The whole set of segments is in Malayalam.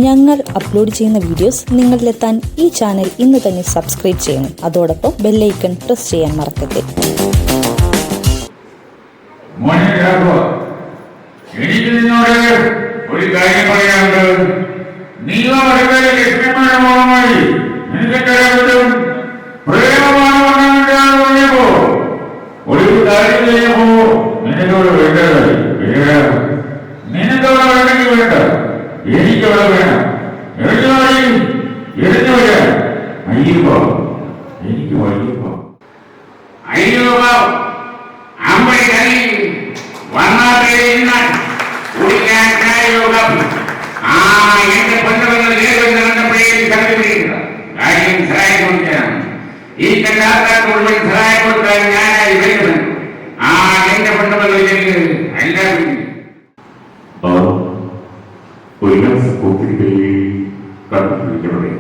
ഞങ്ങൾ അപ്ലോഡ് ചെയ്യുന്ന വീഡിയോസ് നിങ്ങളിലെത്താൻ ഈ ചാനൽ ഇന്ന് തന്നെ സബ്സ്ക്രൈബ് ചെയ്യണം. അതോടൊപ്പം ബെല്ലൈക്കൺ പ്രസ് ചെയ്യാൻ മറക്കരുത്. എനിക്ക് നിന്നോട് ഒരു കാര്യം പറയാനുണ്ട്. നീ വളരെ ലക്ഷ്മണമായി നിനക്കെല്ലാവരും പ്രേമമാണെന്ന് പറഞ്ഞപ്പോ ഒരു കാര്യം ചെയ്യുമ്പോ നിനക്കോട് വേണ്ടതായി നിനക്കവിടെ വേണമെങ്കിൽ വേണ്ട, എനിക്കവിടെ വേണം. എഴുതായി എഴുതി വരാൻ അയ്യപ്പോ എനിക്ക് വയ്യപ്പോ അയ്യപ്പോ അമ്പടി കളി വന്നാട്ടെ കുടിക്കാൻ യോഗം. എന്റെ പെണ്ണുകൾ കണ്ടപ്പോഴേ കണ്ടുപിടിക്കുക കാര്യം സഹായം കൊടുക്കണം. ഈ കണ്ടാക്കാർക്ക് മുഴുവൻ സഹായം കൊടുക്കാൻ ഞാനായി വരുന്നത്. എന്റെ പെണ്ണുകളിലേക്ക് എല്ലാവരും കണ്ടുപിടിക്കണേ.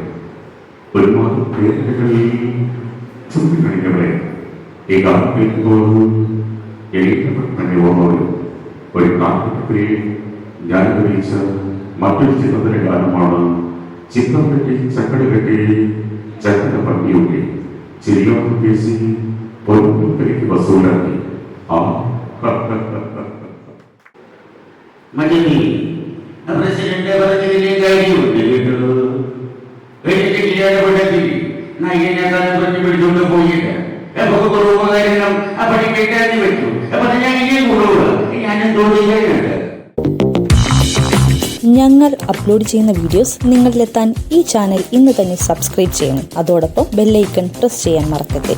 ഒരുപാട് പേരുകളിൽ ചുണ്ടിക്കണിക്കണേ. ഈ കാലത്തേക്കോടും എഴുതപ്പെട്ട ഓർമ്മകൾ ഒരു കാലഘട്ടത്തിൽ ഞാൻ ഉപയോഗിച്ച മറ്റൊരു ചിത്രത്തിന്റെ ഗാനമാണ്. ചിത്രം കെട്ടി ചക്കട കെട്ടി ചക്കട പട്ടിയൊക്കെ ചിരിയോട് പേശി പൊരുത്തലേക്ക് വസൂലാക്കി. പ്രസിഡന്റ് പറഞ്ഞതിലെ കാര്യമുണ്ട് കേട്ടോ. പറഞ്ഞു പിടിച്ചോണ്ട് പോയിട്ട് നമുക്ക് കുറവുപകാരണം അപ്പടി കേട്ടാന്ന് വെച്ചു. അപ്പൊ ഞാൻ ഇനിയും കുറവുക ഞാനെന്തോ ചെയ്യാനുണ്ട്. ഞങ്ങൾ അപ്ലോഡ് ചെയ്യുന്ന വീഡിയോസ് നിങ്ങളിലെത്താൻ ഈ ചാനൽ ഇന്ന് തന്നെ സബ്സ്ക്രൈബ് ചെയ്യണം. അതോടൊപ്പം ബെല്ലൈക്കൺ പ്രസ് ചെയ്യാൻ മറക്കരുത്.